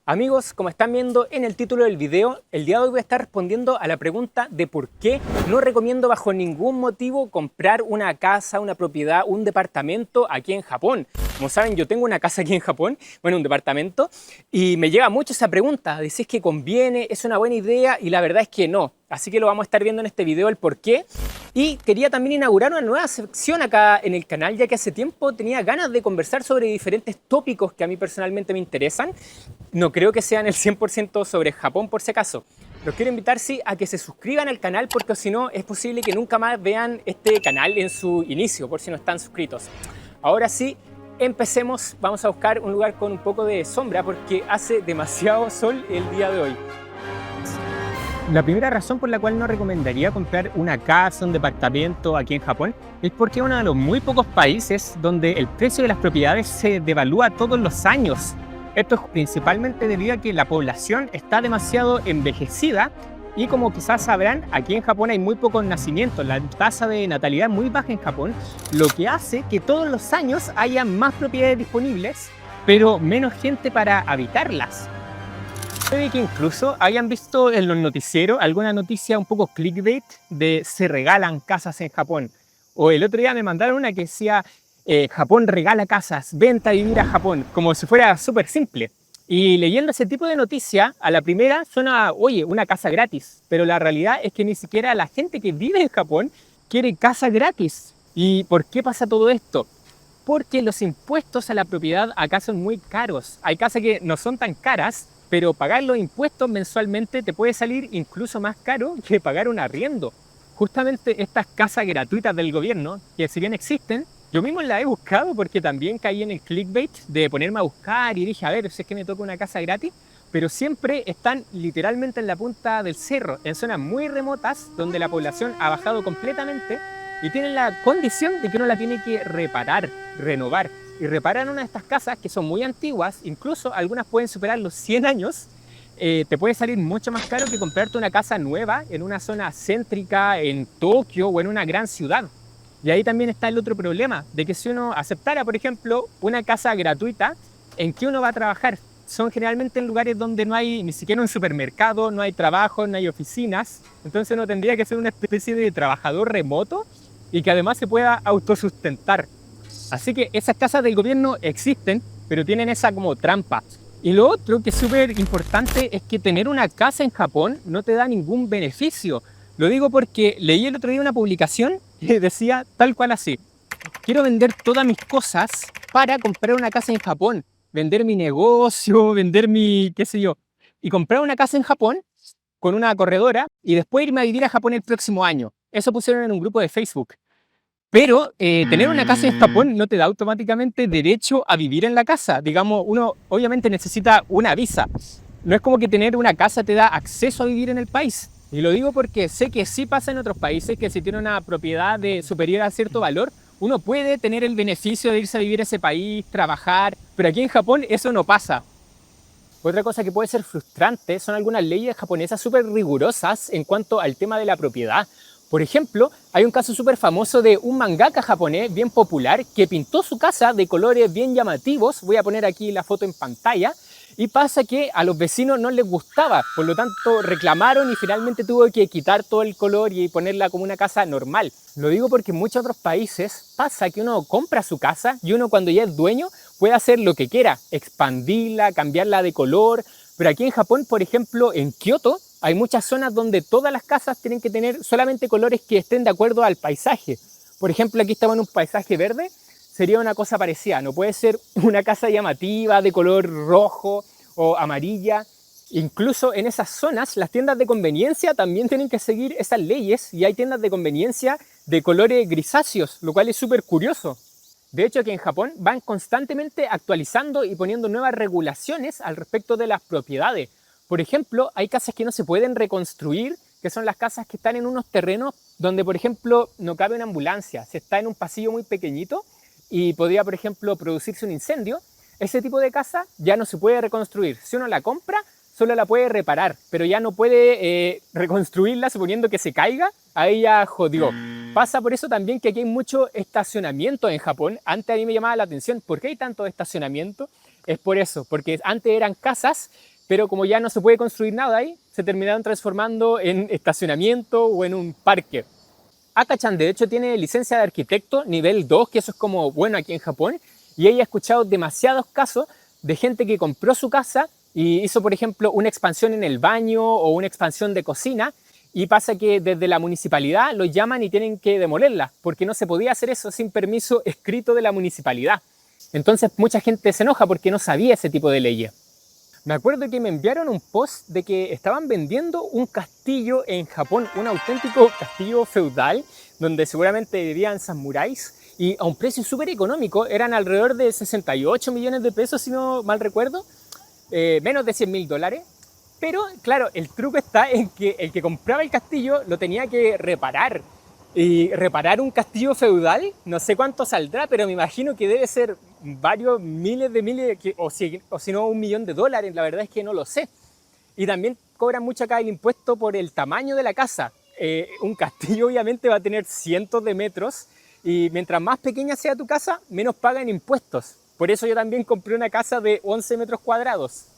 Amigos, como están viendo en el título del video, el día de hoy voy a estar respondiendo a la pregunta de por qué no recomiendo bajo ningún motivo comprar una casa, una propiedad, un departamento aquí en Japón. Como saben, yo tengo una casa aquí en Japón, bueno, un departamento, y me llega mucho esa pregunta de si es que conviene, es una buena idea, y la verdad es que no. Así que lo vamos a estar viendo en este video el por qué. Y quería también inaugurar una nueva sección acá en el canal, ya que hace tiempo tenía ganas de conversar sobre diferentes tópicos que a mí personalmente me interesan. No creo que sean el 100% sobre Japón por si acaso. Los quiero invitar sí a que se suscriban al canal porque si no es posible que nunca más vean este canal en su inicio por si no están suscritos. Ahora sí, empecemos. Vamos a buscar un lugar con un poco de sombra porque hace demasiado sol el día de hoy. La primera razón por la cual no recomendaría comprar una casa, un departamento aquí en Japón es porque es uno de los muy pocos países donde el precio de las propiedades se devalúa todos los años. Esto es principalmente debido a que la población está demasiado envejecida y como quizás sabrán, aquí en Japón hay muy pocos nacimientos, la tasa de natalidad es muy baja en Japón, lo que hace que todos los años haya más propiedades disponibles, pero menos gente para habitarlas. Puede que incluso hayan visto en los noticieros alguna noticia un poco clickbait de se regalan casas en Japón. O el otro día me mandaron una que decía Japón regala casas, venta a vivir a Japón, como si fuera súper simple. Y leyendo ese tipo de noticia, a la primera suena, oye, una casa gratis. Pero la realidad es que ni siquiera la gente que vive en Japón quiere casa gratis. ¿Y por qué pasa todo esto? Porque los impuestos a la propiedad acá son muy caros. Hay casas que no son tan caras, pero pagar los impuestos mensualmente te puede salir incluso más caro que pagar un arriendo. Justamente estas casas gratuitas del gobierno, que si bien existen, yo mismo las he buscado porque también caí en el clickbait de ponerme a buscar y dije, a ver, si es que me toca una casa gratis, pero siempre están literalmente en la punta del cerro, en zonas muy remotas donde la población ha bajado completamente y tienen la condición de que uno la tiene que reparar, renovar. Y reparan una de estas casas que son muy antiguas, incluso algunas pueden superar los 100 años, te puede salir mucho más caro que comprarte una casa nueva en una zona céntrica, en Tokio o en una gran ciudad. Y ahí también está el otro problema, de que si uno aceptara, por ejemplo, una casa gratuita, ¿en qué uno va a trabajar? Son generalmente en lugares donde no hay ni siquiera un supermercado, no hay trabajo, no hay oficinas. Entonces uno tendría que ser una especie de trabajador remoto y que además se pueda autosustentar. Así que esas casas del gobierno existen, pero tienen esa como trampa. Y lo otro que es súper importante es que tener una casa en Japón no te da ningún beneficio. Lo digo porque leí el otro día una publicación que decía tal cual así: quiero vender todas mis cosas para comprar una casa en Japón, vender mi negocio, vender mi qué sé yo, y comprar una casa en Japón con una corredora y después irme a vivir a Japón el próximo año. Eso pusieron en un grupo de Facebook. Pero tener una casa en Japón no te da automáticamente derecho a vivir en la casa. Digamos, uno obviamente necesita una visa. No es como que tener una casa te da acceso a vivir en el país. Y lo digo porque sé que sí pasa en otros países que si tiene una propiedad superior a cierto valor, uno puede tener el beneficio de irse a vivir a ese país, trabajar, pero aquí en Japón eso no pasa. Otra cosa que puede ser frustrante son algunas leyes japonesas súper rigurosas en cuanto al tema de la propiedad. Por ejemplo, hay un caso súper famoso de un mangaka japonés bien popular que pintó su casa de colores bien llamativos. Voy a poner aquí la foto en pantalla. Y pasa que a los vecinos no les gustaba, por lo tanto reclamaron y finalmente tuvo que quitar todo el color y ponerla como una casa normal. Lo digo porque en muchos otros países pasa que uno compra su casa y uno cuando ya es dueño puede hacer lo que quiera, expandirla, cambiarla de color, pero aquí en Japón, por ejemplo, en Kioto, hay muchas zonas donde todas las casas tienen que tener solamente colores que estén de acuerdo al paisaje. Por ejemplo, aquí estamos en un paisaje verde, sería una cosa parecida. No puede ser una casa llamativa de color rojo o amarilla. Incluso en esas zonas, las tiendas de conveniencia también tienen que seguir esas leyes y hay tiendas de conveniencia de colores grisáceos, lo cual es súper curioso. De hecho, que en Japón van constantemente actualizando y poniendo nuevas regulaciones al respecto de las propiedades. Por ejemplo, hay casas que no se pueden reconstruir, que son las casas que están en unos terrenos donde, por ejemplo, no cabe una ambulancia, se está en un pasillo muy pequeñito y podría, por ejemplo, producirse un incendio. Ese tipo de casa ya no se puede reconstruir. Si uno la compra, solo la puede reparar, pero ya no puede reconstruirla suponiendo que se caiga, ahí ya jodió. Pasa por eso también que aquí hay mucho estacionamiento en Japón. Antes a mí me llamaba la atención, ¿por qué hay tanto estacionamiento? Es por eso, porque antes eran casas pero como ya no se puede construir nada ahí, se terminaron transformando en estacionamiento o en un parque. Akachan de hecho tiene licencia de arquitecto nivel 2, que eso es como bueno aquí en Japón, y ella ha escuchado demasiados casos de gente que compró su casa y hizo, por ejemplo, una expansión en el baño o una expansión de cocina, y pasa que desde la municipalidad los llaman y tienen que demolerla, porque no se podía hacer eso sin permiso escrito de la municipalidad. Entonces mucha gente se enoja porque no sabía ese tipo de leyes. Me acuerdo que me enviaron un post de que estaban vendiendo un castillo en Japón, un auténtico castillo feudal, donde seguramente vivían samuráis, y a un precio súper económico, eran alrededor de 68 millones de pesos, si no mal recuerdo, menos de 100.000 dólares. Pero claro, el truco está en que el que compraba el castillo lo tenía que reparar. Y reparar un castillo feudal, no sé cuánto saldrá, pero me imagino que debe ser varios miles de miles, o si no, 1 millón de dólares, la verdad es que no lo sé. Y también cobran mucho acá el impuesto por el tamaño de la casa. Un castillo obviamente va a tener cientos de metros, y mientras más pequeña sea tu casa, menos pagan impuestos. Por eso yo también compré una casa de 11 metros cuadrados.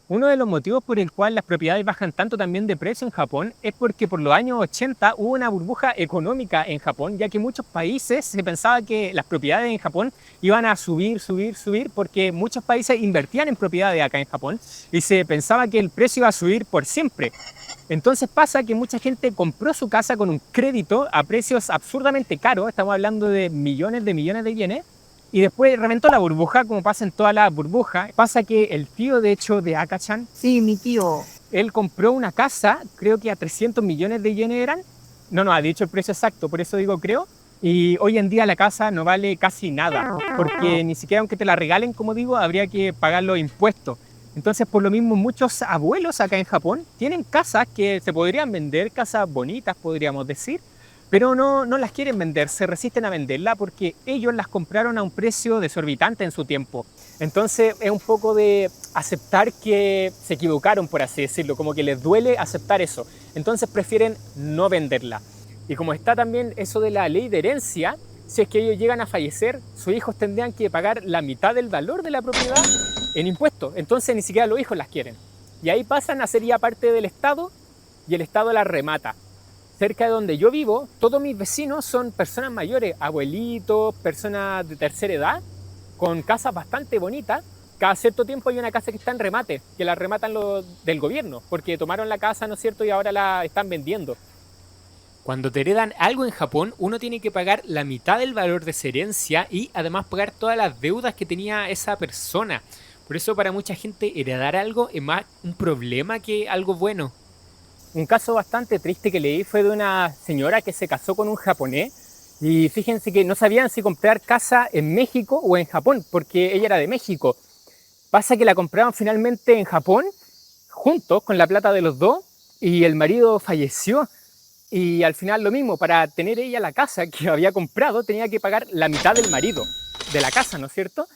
Uno de los motivos por el cual las propiedades bajan tanto también de precio en Japón es porque por los años 80 hubo una burbuja económica en Japón, ya que muchos países se pensaba que las propiedades en Japón iban a subir, porque muchos países invertían en propiedades acá en Japón y se pensaba que el precio iba a subir por siempre. Entonces pasa que mucha gente compró su casa con un crédito a precios absurdamente caros, estamos hablando de millones de yenes, y después reventó la burbuja, como pasa en todas las burbujas. Pasa que el tío, de hecho, de Akachan, Sí, mi tío. él compró una casa, creo que a 300 millones de yenes eran. No ha dicho el precio exacto, por eso digo creo. Y hoy en día la casa no vale casi nada, porque ni siquiera aunque te la regalen, como digo, habría que pagar los impuestos. Entonces, por lo mismo, muchos abuelos acá en Japón tienen casas que se podrían vender, casas bonitas, podríamos decir, pero no las quieren vender, se resisten a venderla porque ellos las compraron a un precio desorbitante en su tiempo. Entonces es un poco de aceptar que se equivocaron, por así decirlo, como que les duele aceptar eso. Entonces prefieren no venderla. Y como está también eso de la ley de herencia, si es que ellos llegan a fallecer, sus hijos tendrían que pagar la mitad del valor de la propiedad en impuestos. Entonces ni siquiera los hijos las quieren. Y ahí pasan a ser ya parte del Estado, y el Estado las remata. Cerca de donde yo vivo, todos mis vecinos son personas mayores, abuelitos, personas de tercera edad, con casas bastante bonitas. Cada cierto tiempo hay una casa que está en remate, que la rematan los del gobierno, porque tomaron la casa, ¿no es cierto?, y ahora la están vendiendo. Cuando te heredan algo en Japón, uno tiene que pagar la mitad del valor de esa herencia y además pagar todas las deudas que tenía esa persona. Por eso para mucha gente heredar algo es más un problema que algo bueno. Un caso bastante triste que leí fue de una señora que se casó con un japonés, y fíjense que no sabían si comprar casa en México o en Japón, porque ella era de México. Pasa que la compraron finalmente en Japón, juntos, con la plata de los dos, y el marido falleció. Y al final lo mismo, para tener ella la casa que había comprado, tenía que pagar la mitad del marido de la casa, ¿no es cierto?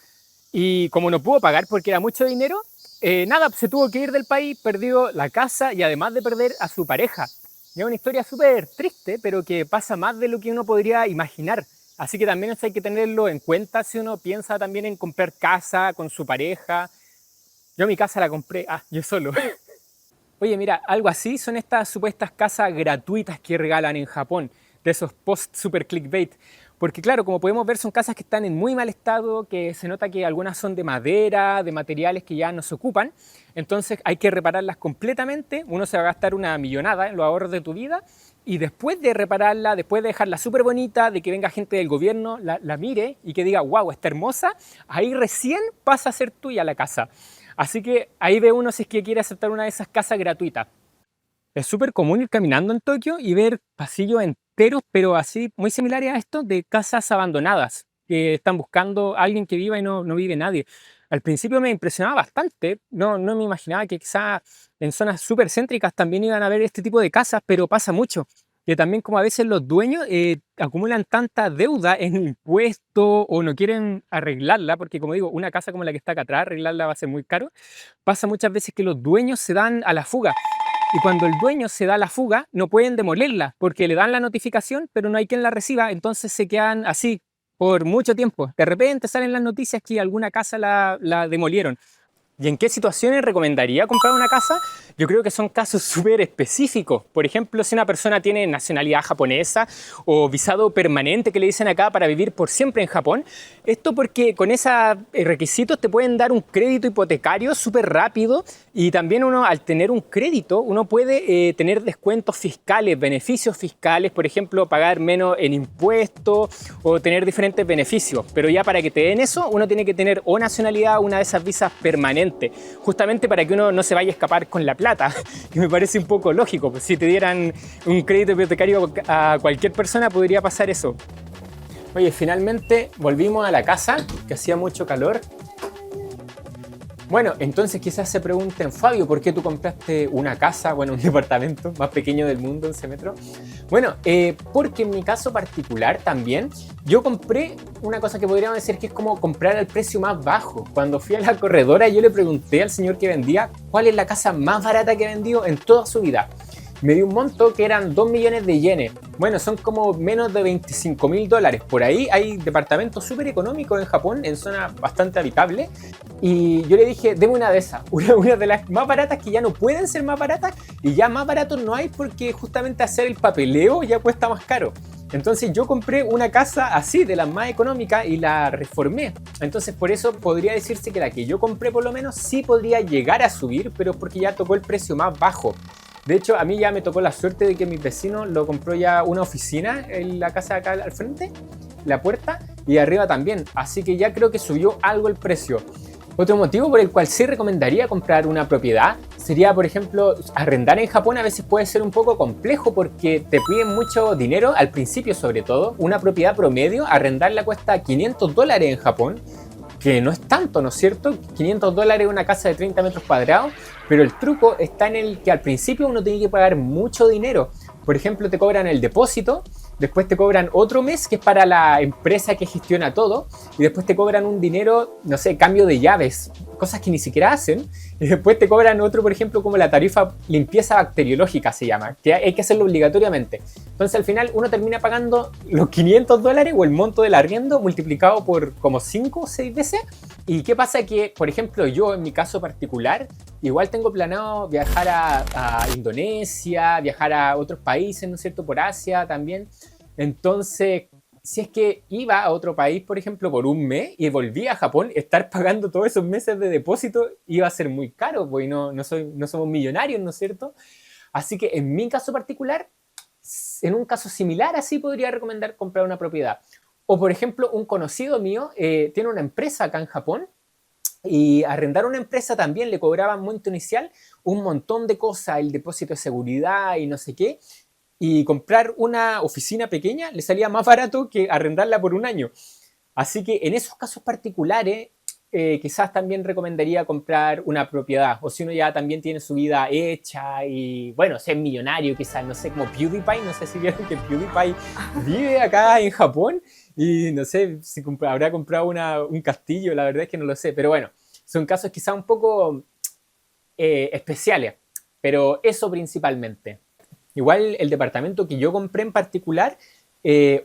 Y como no pudo pagar porque era mucho dinero, nada, se tuvo que ir del país, perdió la casa y además de perder a su pareja. Y es una historia súper triste, pero que pasa más de lo que uno podría imaginar. Así que también eso hay que tenerlo en cuenta si uno piensa también en comprar casa con su pareja. Yo mi casa la compré, yo solo. Oye, mira, algo así son estas supuestas casas gratuitas que regalan en Japón, de esos posts super clickbait. Porque claro, como podemos ver, son casas que están en muy mal estado, que se nota que algunas son de madera, de materiales que ya no se ocupan. Entonces hay que repararlas completamente. Uno se va a gastar una millonada en los ahorros de tu vida. Y después de repararla, después de dejarla súper bonita, de que venga gente del gobierno, la mire y que diga, wow, está hermosa, ahí recién pasa a ser tuya la casa. Así que ahí ve uno si es que quiere aceptar una de esas casas gratuitas. Es súper común ir caminando en Tokio y ver pasillos enteros, pero así muy similares a estos, de casas abandonadas, que están buscando a alguien que viva y no vive nadie. Al principio me impresionaba bastante, no me imaginaba que quizá en zonas súper céntricas también iban a haber este tipo de casas, pero pasa mucho. Que también como a veces los dueños acumulan tanta deuda en impuestos o no quieren arreglarla, porque como digo, una casa como la que está acá atrás, arreglarla va a ser muy caro. Pasa muchas veces que los dueños se dan a la fuga. Y cuando el dueño se da a la fuga, no pueden demolerla, porque le dan la notificación, pero no hay quien la reciba, entonces se quedan así por mucho tiempo. De repente salen las noticias que alguna casa la demolieron. ¿Y en qué situaciones recomendaría comprar una casa? Yo creo que son casos súper específicos. Por ejemplo, si una persona tiene nacionalidad japonesa o visado permanente que le dicen acá para vivir por siempre en Japón. Esto porque con esos requisitos te pueden dar un crédito hipotecario súper rápido y también uno al tener un crédito uno puede tener descuentos fiscales, beneficios fiscales, por ejemplo, pagar menos en impuestos o tener diferentes beneficios. Pero ya para que te den eso uno tiene que tener o nacionalidad o una de esas visas permanentes. Justamente para que uno no se vaya a escapar con la plata, que me parece un poco lógico, pues si te dieran un crédito hipotecario a cualquier persona podría pasar eso. Oye, finalmente volvimos a la casa, que hacía mucho calor. Bueno, entonces quizás se pregunten, Fabio, ¿por qué tú compraste una casa, bueno, un departamento más pequeño del mundo, 11 metros? Bueno, porque en mi caso particular también, yo compré una cosa que podríamos decir que es como comprar al precio más bajo. Cuando fui a la corredora yo le pregunté al señor que vendía cuál es la casa más barata que ha vendido en toda su vida. Me dio un monto que eran 2 millones de yenes. Bueno, son como menos de $25.000. Por ahí hay departamentos súper económicos en Japón, en zonas bastante habitables. Y yo le dije, deme una de esas, una de las más baratas que ya no pueden ser más baratas. Y ya más baratos no hay porque justamente hacer el papeleo ya cuesta más caro. Entonces yo compré una casa así, de las más económicas, y la reformé. Entonces por eso podría decirse que la que yo compré por lo menos sí podría llegar a subir, pero porque ya tocó el precio más bajo. De hecho, a mí ya me tocó la suerte de que mi vecino lo compró ya una oficina en la casa de acá al frente, la puerta, y arriba también. Así que ya creo que subió algo el precio. Otro motivo por el cual sí recomendaría comprar una propiedad sería, por ejemplo, arrendar en Japón a veces puede ser un poco complejo porque te piden mucho dinero, al principio sobre todo. Una propiedad promedio, arrendarla cuesta $500 en Japón, que no es tanto, ¿no es cierto? $500 una casa de 30 metros cuadrados, pero el truco está en el que al principio uno tiene que pagar mucho dinero. Por ejemplo, te cobran el depósito, después te cobran otro mes que es para la empresa que gestiona todo, y después te cobran un dinero, no sé, cambio de llaves, cosas que ni siquiera hacen, y después te cobran otro, por ejemplo, como la tarifa limpieza bacteriológica se llama, que hay que hacerlo obligatoriamente. Entonces al final uno termina pagando los $500 o el monto del arriendo multiplicado por como 5 o 6 veces. ¿Y qué pasa? Que, por ejemplo, yo en mi caso particular, igual tengo planeado viajar a Indonesia, viajar a otros países, ¿no es cierto? Por Asia también. Entonces, si es que iba a otro país, por ejemplo, por un mes y volvía a Japón, estar pagando todos esos meses de depósito iba a ser muy caro, porque no somos millonarios, ¿no es cierto? Así que en mi caso particular, en un caso similar así podría recomendar comprar una propiedad. O por ejemplo, un conocido mío tiene una empresa acá en Japón y arrendar una empresa también le cobraban monto inicial un montón de cosas, el depósito de seguridad y no sé qué. Y comprar una oficina pequeña le salía más barato que arrendarla por un año. Así que en esos casos particulares quizás también recomendaría comprar una propiedad. O si uno ya también tiene su vida hecha y bueno, ser millonario quizás, no sé, como PewDiePie, no sé si vieron que PewDiePie vive acá en Japón y no sé si habrá comprado un castillo, la verdad es que no lo sé. Pero bueno, son casos quizás un poco especiales, pero eso principalmente. Igual el departamento que yo compré en particular,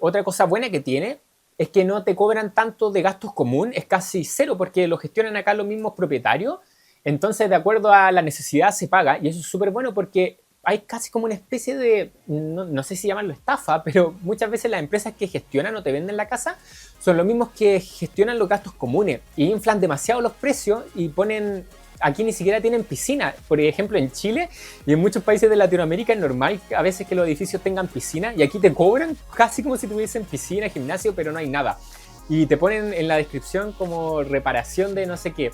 otra cosa buena que tiene es que no te cobran tanto de gastos comunes, es casi cero porque lo gestionan acá los mismos propietarios. Entonces, de acuerdo a la necesidad se paga y eso es súper bueno porque hay casi como una especie de, no sé si llamarlo estafa, pero muchas veces las empresas que gestionan o te venden la casa son los mismos que gestionan los gastos comunes y inflan demasiado los precios y ponen... Aquí ni siquiera tienen piscina. Por ejemplo, en Chile y en muchos países de Latinoamérica es normal a veces que los edificios tengan piscina y aquí te cobran casi como si tuviesen piscina, gimnasio, pero no hay nada. Y te ponen en la descripción como reparación de no sé qué.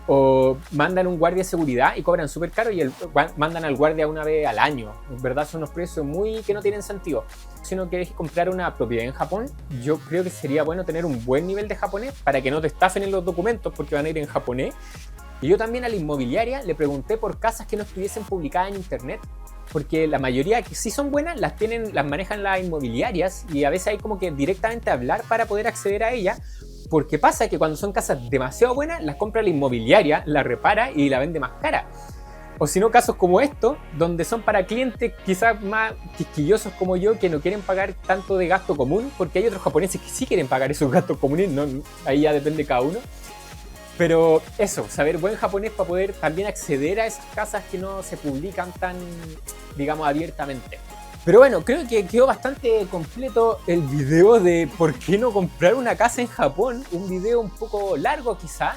O mandan un guardia de seguridad y cobran súper caro y mandan al guardia una vez al año. En verdad son unos precios muy que no tienen sentido. Si uno quiere comprar una propiedad en Japón, yo creo que sería bueno tener un buen nivel de japonés para que no te estafen en los documentos porque van a ir en japonés. Y yo también a la inmobiliaria le pregunté por casas que no estuviesen publicadas en internet, porque la mayoría que sí son buenas las manejan las inmobiliarias y a veces hay como que directamente hablar para poder acceder a ellas, porque pasa que cuando son casas demasiado buenas las compra la inmobiliaria, la repara y la vende más cara. O si no, casos como estos, donde son para clientes quizás más quisquillosos como yo, que no quieren pagar tanto de gasto común, porque hay otros japoneses que sí quieren pagar esos gastos comunes, no, ahí ya depende de cada uno. Pero eso, saber buen japonés para poder también acceder a esas casas que no se publican tan, digamos, abiertamente. Pero bueno, creo que quedó bastante completo el video de por qué no comprar una casa en Japón. Un video un poco largo quizá,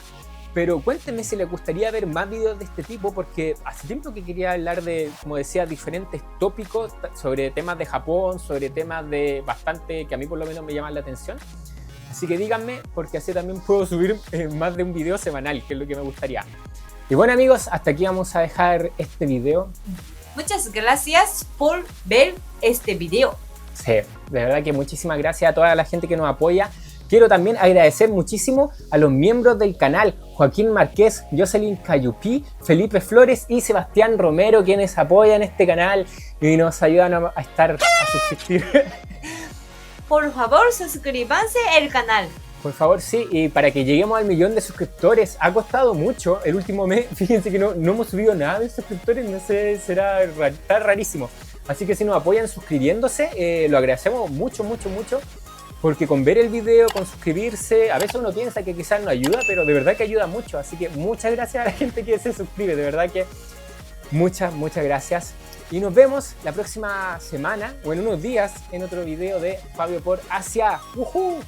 pero cuéntenme si les gustaría ver más videos de este tipo, porque hace tiempo que quería hablar de, como decía, diferentes tópicos sobre temas de Japón, sobre temas de bastante que a mí por lo menos me llaman la atención. Así que díganme, porque así también puedo subir más de un video semanal, que es lo que me gustaría. Y bueno amigos, hasta aquí vamos a dejar este video. Muchas gracias por ver este video. Sí, de verdad que muchísimas gracias a toda la gente que nos apoya. Quiero también agradecer muchísimo a los miembros del canal, Joaquín Márquez, Jocelyn Cayupí, Felipe Flores y Sebastián Romero, quienes apoyan este canal y nos ayudan a subsistir. Por favor, suscríbanse al canal. Por favor, sí, y para que lleguemos al 1.000.000 de suscriptores, ha costado mucho el último mes, fíjense que no hemos subido nada de suscriptores, no sé, está rarísimo. Así que si nos apoyan suscribiéndose, lo agradecemos mucho, porque con ver el video, con suscribirse, a veces uno piensa que quizás no ayuda, pero de verdad que ayuda mucho, así que muchas gracias a la gente que se suscribe, de verdad que muchas gracias. Y nos vemos la próxima semana, o en unos días, en otro video de Fabio por Asia. ¡Uhú!